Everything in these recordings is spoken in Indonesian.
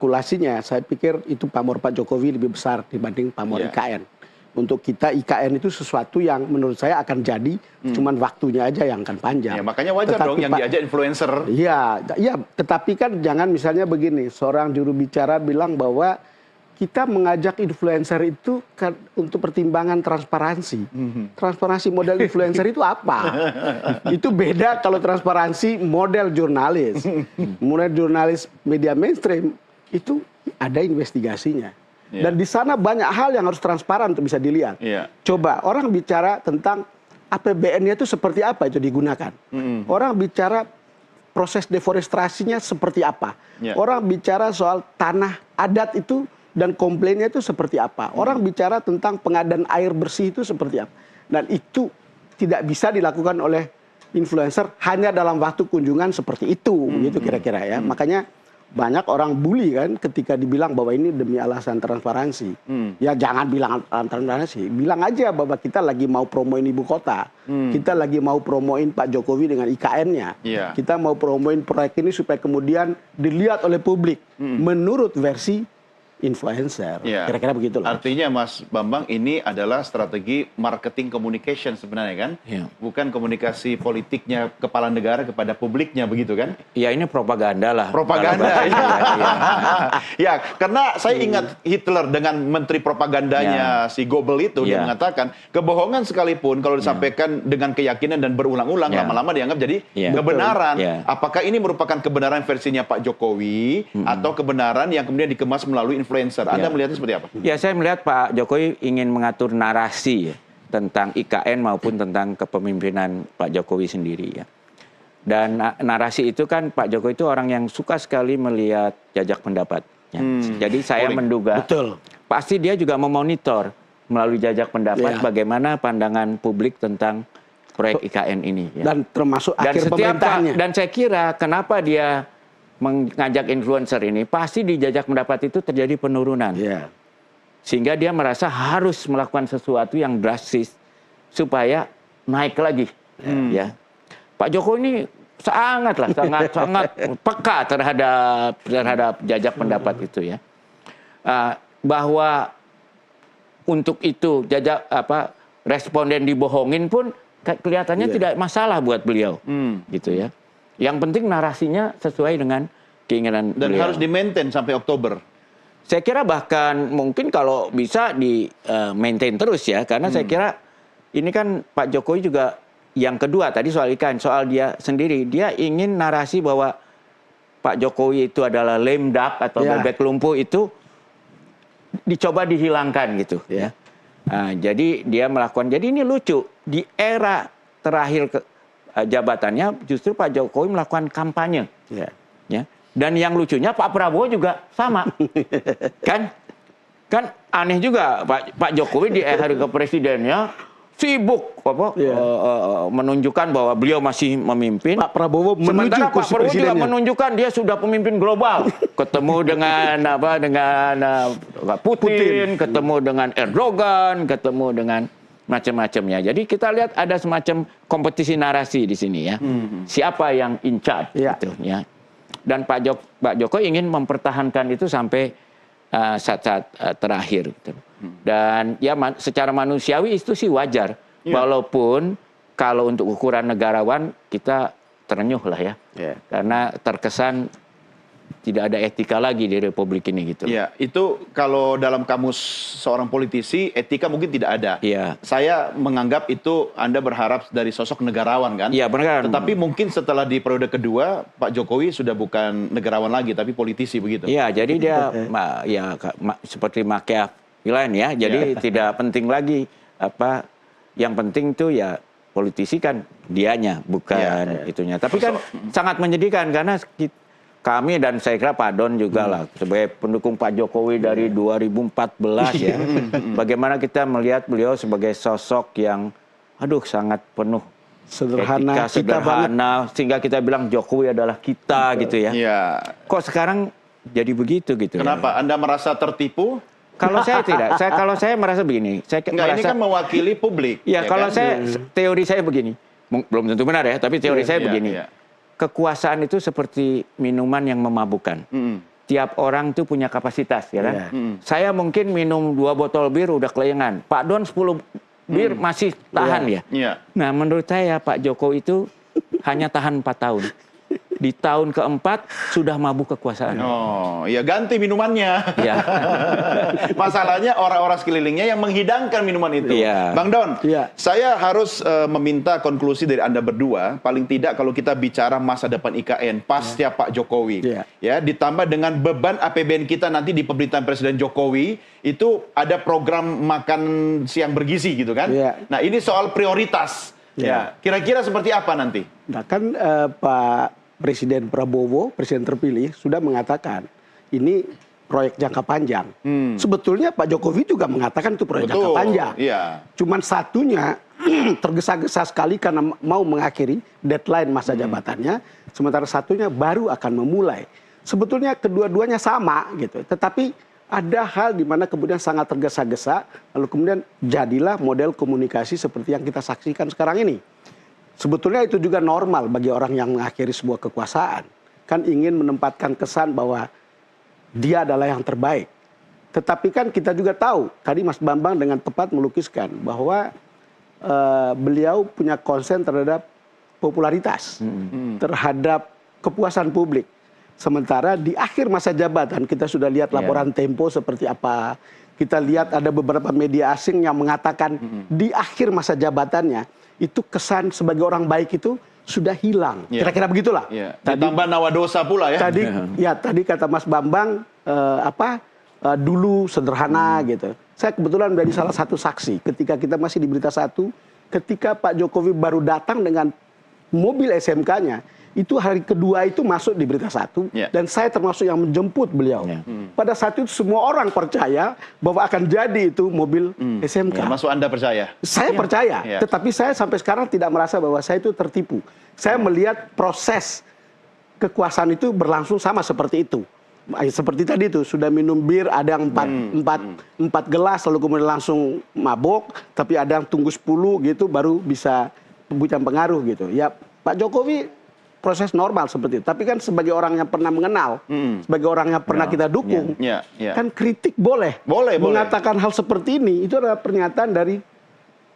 kalkulasinya, saya pikir itu pamor Pak Jokowi lebih besar dibanding pamor IKN. Untuk kita IKN itu sesuatu yang menurut saya akan jadi, cuman waktunya aja yang akan panjang. Ya, makanya wajar dong yang diajak influencer. Iya, tetapi kan jangan misalnya begini, seorang juru bicara bilang bahwa kita mengajak influencer itu kan untuk pertimbangan transparansi. Transparansi model influencer itu apa? Itu beda kalau transparansi model jurnalis. Model jurnalis media mainstream itu ada investigasinya. Dan di sana banyak hal yang harus transparan untuk bisa dilihat. Coba orang bicara tentang APBN-nya itu seperti apa itu digunakan. Orang bicara proses deforestasinya seperti apa. Orang bicara soal tanah adat itu dan komplainnya itu seperti apa. Orang bicara tentang pengadaan air bersih itu seperti apa. Dan itu tidak bisa dilakukan oleh influencer hanya dalam waktu kunjungan seperti itu. Begitu kira-kira ya. Makanya banyak orang bully kan ketika dibilang bahwa ini demi alasan transparansi. Ya jangan bilang transparansi, bilang aja bahwa kita lagi mau promoin ibu kota, kita lagi mau promoin Pak Jokowi dengan IKN-nya, kita mau promoin proyek ini supaya kemudian dilihat oleh publik menurut versi influencer. Kira-kira begitu lah. Artinya Mas Bambang ini adalah strategi marketing communication sebenarnya kan? Bukan komunikasi politiknya kepala negara kepada publiknya begitu kan? Ya ini propaganda lah. Propaganda. Ya, karena saya ingat Hitler dengan menteri propagandanya si Goebbels itu dia mengatakan kebohongan sekalipun kalau disampaikan dengan keyakinan dan berulang-ulang lama-lama dianggap jadi kebenaran. Apakah ini merupakan kebenaran versinya Pak Jokowi atau kebenaran yang kemudian dikemas melalui influencer? Anda melihatnya seperti apa? Ya, saya melihat Pak Jokowi ingin mengatur narasi tentang IKN maupun tentang kepemimpinan Pak Jokowi sendiri ya. Dan narasi itu kan Pak Jokowi itu orang yang suka sekali melihat jajak pendapat. Jadi saya menduga pasti dia juga memonitor melalui jajak pendapat bagaimana pandangan publik tentang proyek IKN ini. Ya. Dan termasuk akhir pemerintahannya. Dan saya kira kenapa dia mengajak influencer ini, pasti di jajak pendapat itu terjadi penurunan. Sehingga dia merasa harus melakukan sesuatu yang drastis supaya naik lagi. Ya. Pak Jokowi ini sangat peka terhadap jajak pendapat itu ya. Bahwa untuk itu responden dibohongin pun kelihatannya tidak masalah buat beliau. Gitu ya. Yang penting narasinya sesuai dengan keinginan dan beliau. Harus di-maintain sampai Oktober. Saya kira bahkan mungkin kalau bisa di-maintain terus ya. Karena saya kira ini kan Pak Jokowi juga yang kedua tadi soal IKN, soal dia sendiri. Dia ingin narasi bahwa Pak Jokowi itu adalah lame duck atau bebek lumpuh itu dicoba dihilangkan gitu ya. Nah, jadi dia melakukan, jadi ini lucu. Di era terakhir jabatannya justru Pak Jokowi melakukan kampanye, ya. Dan yang lucunya Pak Prabowo juga sama, kan aneh juga Pak Jokowi di hari kepresidennya sibuk menunjukkan bahwa beliau masih memimpin. Pak Prabowo sementara Pak Prabowo juga menunjukkan dia sudah pemimpin global, ketemu dengan Putin, ketemu dengan Erdogan, ketemu dengan macam-macamnya. Jadi kita lihat ada semacam kompetisi narasi di sini ya. Siapa yang in charge gitu ya. Dan Pak Jokowi ingin mempertahankan itu sampai saat-saat terakhir gitu. Dan ya secara manusiawi itu sih wajar. Walaupun kalau untuk ukuran negarawan kita terenyuh lah ya. Karena terkesan tidak ada etika lagi di Republik ini gitu. Ya, itu kalau dalam kamus seorang politisi etika mungkin tidak ada. Saya menganggap itu Anda berharap dari sosok negarawan kan? Iya, benar. Tetapi mungkin setelah di periode kedua Pak Jokowi sudah bukan negarawan lagi tapi politisi begitu. Iya, jadi dia seperti Machiavellian ya. Jadi tidak penting lagi yang penting tuh ya politisi kan dianya bukan itunya. Tapi kan sangat menyedihkan karena kami dan saya kira Pak Don juga lah sebagai pendukung Pak Jokowi dari 2014 ya. Bagaimana kita melihat beliau sebagai sosok yang sangat penuh sederhana, sehingga kita bilang Jokowi adalah kita gitu ya. Kok sekarang jadi begitu gitu? Kenapa? Anda merasa tertipu? Kalau saya tidak. Kalau saya merasa begini. Ini kan mewakili publik. Ya kalau teori saya begini. Belum tentu benar ya, tapi teori saya begini. Kekuasaan itu seperti minuman yang memabukkan. tiap orang tuh punya kapasitas, ya kan? Saya mungkin minum 2 botol bir udah kelayangan. Pak Don 10 bir masih tahan ya. Nah, menurut saya Pak Jokowi itu hanya tahan 4 tahun. Di tahun keempat sudah mabuk kekuasaan. Oh, ya ganti minumannya. Ya. Masalahnya orang-orang sekelilingnya yang menghidangkan minuman itu. Iya. Bang Don, Iya. saya harus meminta konklusi dari Anda berdua. Paling tidak kalau kita bicara masa depan IKN pasca Pak Jokowi, Iya. ya ditambah dengan beban APBN kita nanti di pemerintahan Presiden Jokowi, itu ada program makan siang bergizi gitu kan? Iya. Nah ini soal prioritas. Iya. Ya, kira-kira seperti apa nanti? Nah kan Pak Presiden Prabowo, Presiden terpilih, sudah mengatakan ini proyek jangka panjang. Sebetulnya Pak Jokowi juga mengatakan itu proyek jangka panjang. Iya. Cuman satunya tergesa-gesa sekali karena mau mengakhiri deadline masa jabatannya, sementara satunya baru akan memulai. Sebetulnya kedua-duanya sama gitu, tetapi ada hal di mana kemudian sangat tergesa-gesa, lalu kemudian jadilah model komunikasi seperti yang kita saksikan sekarang ini. Sebetulnya itu juga normal bagi orang yang mengakhiri sebuah kekuasaan. Kan ingin menempatkan kesan bahwa dia adalah yang terbaik. Tetapi kan kita juga tahu, tadi Mas Bambang dengan tepat melukiskan bahwa beliau punya konsen terhadap popularitas, terhadap kepuasan publik. Sementara di akhir masa jabatan kita sudah lihat laporan Tempo seperti apa. Kita lihat ada beberapa media asing yang mengatakan di akhir masa jabatannya itu kesan sebagai orang baik itu sudah hilang. Kira-kira begitulah. Tadi, ditambah nawadosa pula ya. Tadi kata Mas Bambang dulu sederhana gitu. Saya kebetulan menjadi salah satu saksi ketika kita masih di Berita Satu, ketika Pak Jokowi baru datang dengan mobil SMK-nya, itu hari kedua itu masuk di Berita Satu, dan saya termasuk yang menjemput beliau. Pada saat itu semua orang percaya bahwa akan jadi itu mobil SMK. Termasuk Anda percaya? Saya percaya, tetapi saya sampai sekarang tidak merasa bahwa saya itu tertipu. Saya melihat proses kekuasaan itu berlangsung sama seperti itu. Seperti tadi itu, sudah minum bir, ada yang empat gelas, lalu kemudian langsung mabok, tapi ada yang tunggu 10 gitu, baru bisa memberikan pengaruh gitu. Ya, Pak Jokowi proses normal seperti itu. Tapi kan sebagai orang yang pernah mengenal, sebagai orang yang pernah kita dukung, kan kritik boleh. Mengatakan hal seperti ini, itu adalah pernyataan dari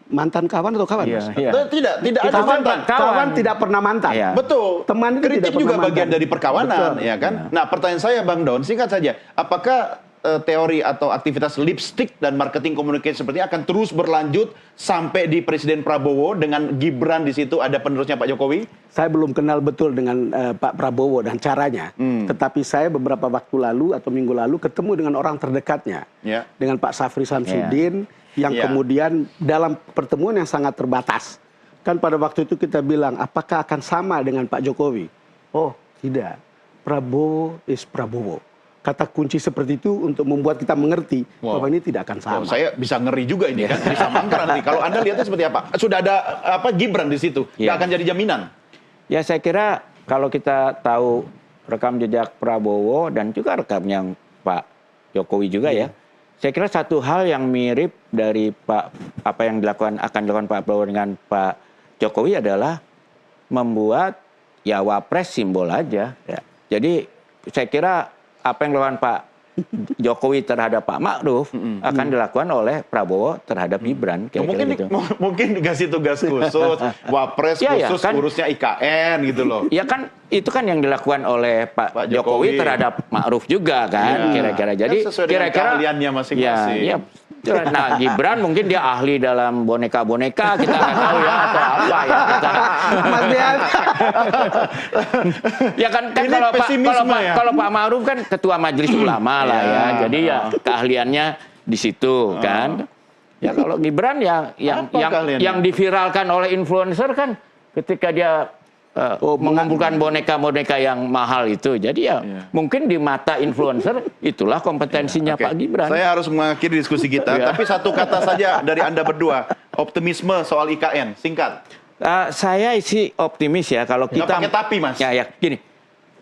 mantan kawan atau kawan? Tidak ada mantan. Kawan tidak pernah mantan. Betul. Teman itu kritik tidak juga pernah bagian mantan. dari perkawanan, Betul. ya kan? Nah, pertanyaan saya Bang Don, singkat saja. Apakah teori atau aktivitas lipstick dan marketing komunikasi seperti ini akan terus berlanjut sampai di Presiden Prabowo dengan Gibran di situ ada penerusnya Pak Jokowi? Saya belum kenal betul dengan Pak Prabowo dan caranya. Tetapi saya beberapa waktu lalu atau minggu lalu ketemu dengan orang terdekatnya. Dengan Pak Safri Samsudin yang kemudian dalam pertemuan yang sangat terbatas. Kan pada waktu itu kita bilang, apakah akan sama dengan Pak Jokowi? Oh, tidak. Prabowo is Prabowo. Kata kunci seperti itu untuk membuat kita mengerti bahwa ini tidak akan sama. Saya bisa ngeri juga ini kan, bisa mangkrak nanti. Kalau Anda lihatnya seperti apa? Sudah ada Gibran di situ, nggak akan jadi jaminan. Ya saya kira kalau kita tahu rekam jejak Prabowo dan juga rekam yang Pak Jokowi juga ya, saya kira satu hal yang mirip dari apa yang akan dilakukan Pak Prabowo dengan Pak Jokowi adalah membuat ya wapres simbol aja. Ya. Jadi saya kira apa yang dilakukan Pak Jokowi terhadap Pak Ma'ruf akan dilakukan oleh Prabowo terhadap Gibran. Mungkin dikasih tugas khusus, wapres khusus kan, urusnya IKN gitu loh. Ya kan itu kan yang dilakukan oleh Pak Jokowi terhadap Ma'ruf juga kan kira-kira. Jadi kira-kira keahliannya masing-masing. Nah Gibran mungkin dia ahli dalam boneka-boneka, kita nggak tahu ya atau apa ya. Ya kan kalau Pak Ma'ruf kan ketua majelis ulama lah ya, jadi ya keahliannya di situ kan. Ya kalau Gibran yang diviralkan oleh influencer kan ketika dia mengumpulkan boneka-boneka yang mahal itu. Jadi mungkin di mata influencer itulah kompetensinya Pak Gibran. Saya harus mengakhiri diskusi kita, tapi satu kata saja dari Anda berdua, optimisme soal IKN, singkat. Saya sih optimis ya kalau kita. Nggak pakai tapi Mas. Ya gini,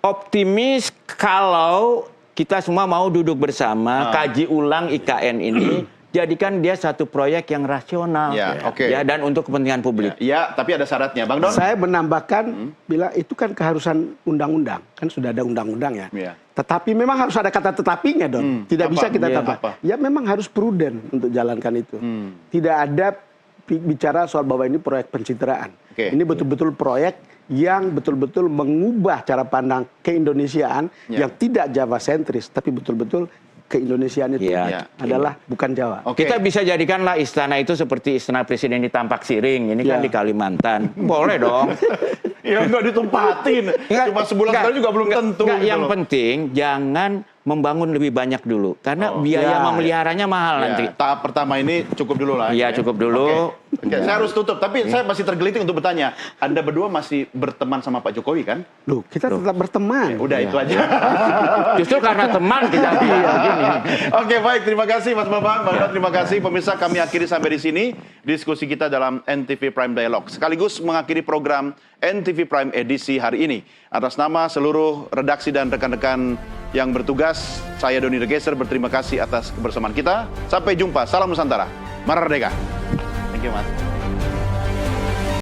optimis kalau kita semua mau duduk bersama, kaji ulang IKN ini jadikan dia satu proyek yang rasional, Ya, oke. ya, dan untuk kepentingan publik. Ya, tapi ada syaratnya, Bang Don. Saya menambahkan, bila itu kan keharusan undang-undang, kan sudah ada undang-undang ya. Iya. Tetapi memang harus ada kata tetapinya, Don. Tidak apa? bisa kita Iya. tambah. Apa? Ya memang harus prudent untuk jalankan itu. Tidak ada bicara soal bahwa ini proyek pencitraan. Oke. Ini betul-betul proyek yang betul-betul mengubah cara pandang keindonesiaan Ya. yang tidak Jawa sentris, tapi betul-betul keindonesiaan itu Ya. adalah bukan Jawa. Oke. Kita bisa jadikanlah istana itu seperti istana presiden di Tampak Siring. Ini kan Ya. di Kalimantan. Boleh dong. Ya nggak ditempatin. Cuma sebulan sekali juga belum tentu. Enggak, gitu yang loh. penting jangan membangun lebih banyak dulu. Karena biaya Ya. memeliharanya mahal Ya, nanti. tahap pertama ini cukup dulu lah. Iya, cukup dulu. Oke, saya harus tutup. Tapi saya masih tergelitik untuk bertanya. Anda berdua masih berteman sama Pak Jokowi kan? Loh, kita tetap berteman. Udah itu aja. Justru karena teman kita begini. Oke, baik. Terima kasih Mas Bambang. Bang Don, terima kasih. Pemirsa, kami akhiri sampai di sini diskusi kita dalam NTV Prime Dialog. Sekaligus mengakhiri program NTV Prime edisi hari ini. Atas nama seluruh redaksi dan rekan-rekan yang bertugas, saya Doni Regeser berterima kasih atas kebersamaan kita. Sampai jumpa. Salam Nusantara. Merdeka. Thank you, Mas.